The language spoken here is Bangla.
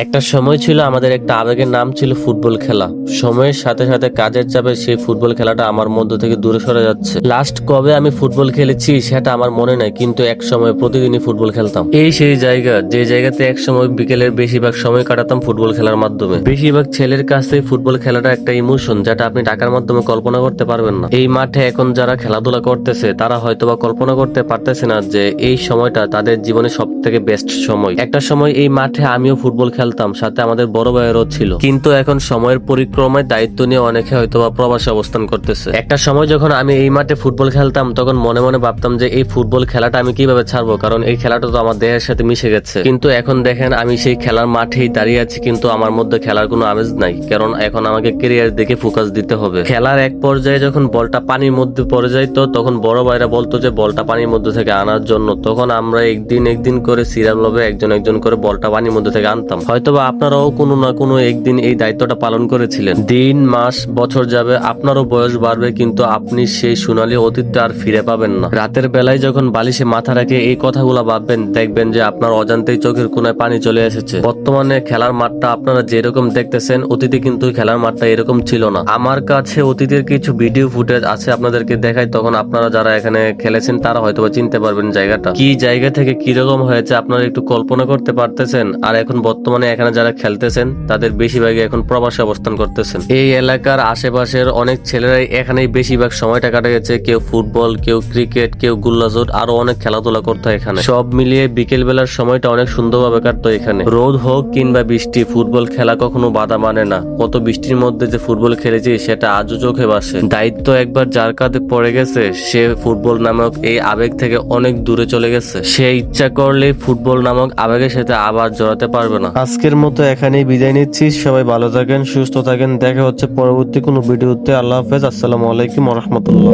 একটা সময় ছিল আমাদের একটা আবেগের নাম ছিল ফুটবল খেলা। সময়ের সাথে সাথে কাজের চাপে সেই ফুটবল খেলাটা আমার মধ্য থেকে দূরে সরে যাচ্ছে। লাস্ট কবে আমি ফুটবল খেলেছি সেটা আমার মনে নাই, কিন্তু এক সময় প্রতিদিনই ফুটবল খেলতাম। এই সেই জায়গা, যে জায়গাতে এক সময় বিকেলের বেশিরভাগ সময় কাটাতাম ফুটবল খেলার মাধ্যমে। বেশিরভাগ ছেলের কাছে ফুটবল খেলাটা একটা ইমোশন, যেটা আপনি টাকার মাধ্যমে কল্পনা করতে পারবেন না। এই মাঠে এখন যারা খেলাধুলা করতেছে তারা হয়তোবা কল্পনা করতে পারতেছে না যে এই সময়টা তাদের জীবনে সব থেকে বেস্ট সময়। একটা সময় এই মাঠে আমিও ফুটবল খেলতাম, সাথে আমাদের বড় ভাইয়েরও ছিল। কিন্তু এখন সময়ের পরিক্রমায় দায়িত্ব নিয়ে অনেকে হয়তোবা প্রবাসে অবস্থান করতেছে। একটা সময় যখন আমি এই মাঠে ফুটবল খেলতাম তখন মনে মনে ভাবতাম যে এই ফুটবল খেলাটা আমি কিভাবে ছাড়বো, কারণ এই খেলাটা তো আমার দেহের সাথে মিশে গেছে। কিন্তু এখন দেখেন আমি সেই খেলার মাঠেই দাঁড়িয়ে আছি, কিন্তু আমার মধ্যে খেলার কোনো আমেজ নাই, কারণ এখন আমাকে ক্যারিয়ার দিকে ফোকাস দিতে হবে। খেলার এক পর্যায়ে যখন বলটা পানির মধ্যে পড়ে যায় তো তখন বড় ভাইরা বলতো যে বলটা পানির মধ্যে থেকে আনার জন্য, তখন আমরা একদিন করে সিরিয়াল ভাবে একজন করে বলটা পানির মধ্যে থেকে আনতাম। হয়তোবা আপনারাও কোনো না কোনো একদিন এই দায়িত্বটা পালন করেছিলেন। দিন মাস বছর যাবে, আপনারও বয়স বাড়বে, কিন্তু আপনি সেই সোনালী অতীতটা আর ফিরে পাবেন না। রাতের বেলায় যখন বালিশে মাথা রেখে এই কথাগুলো ভাববেন, দেখবেন যে আপনার অজান্তেই চোখের কোনায় পানি চলে এসেছে। বর্তমানে খেলার মাঠটা আপনারা যেরকম দেখতেছেন, অতীতে কিন্তু খেলার মাঠটা এরকম ছিল না। আমার কাছে অতীতের কিছু ভিডিও ফুটেজ আছে, আপনাদেরকে দেখাই, তখন আপনারা যারা এখানে খেলেছেন তারা হয়তোবা চিনতে পারবেন জায়গাটা কি, জায়গা থেকে কিরকম হয়েছে আপনারা একটু কল্পনা করতে পারতেছেন। আর এখন বর্তমানে এখানে যারা খেলতেছেন তাদের বেশিরভাগই এখন প্রবাসে অবস্থান করতেছেন। এই এলাকার আশেপাশের অনেক ছেলেরাই এখানেই বেশিরভাগ সময়টা কাটিয়েছে। কেউ ফুটবল, কেউ ক্রিকেট, কেউ গুল্লাজোট, আরো অনেক খেলাধুলা করতো এখানে। সব মিলিয়ে বিকেল বেলার সময়টা অনেক সুন্দরভাবে কাটতো এখানে। রোদ হোক কিংবা বৃষ্টি, ফুটবল খেলা কখনো বাধা মানে না। কত বৃষ্টির মধ্যে যে ফুটবল খেলেছি সেটা আজও চোখে ভাসে। দায়িত্ব একবার যার কাঁধে পড়ে গেছে, সে ফুটবল নামক এই আবেগ থেকে অনেক দূরে চলে গেছে। সে ইচ্ছা করলে ফুটবল নামক আবেগের সাথে আবার জড়াতে পারবে না। আজকের মতো এখানেই বিদায় নিচ্ছি। সবাই ভালো থাকেন, সুস্থ থাকেন। দেখা হচ্ছে পরবর্তী কোনো ভিডিওতে। আল্লাহ হাফেজ। আসসালামু আলাইকুম ওয়া রাহমাতুল্লাহ।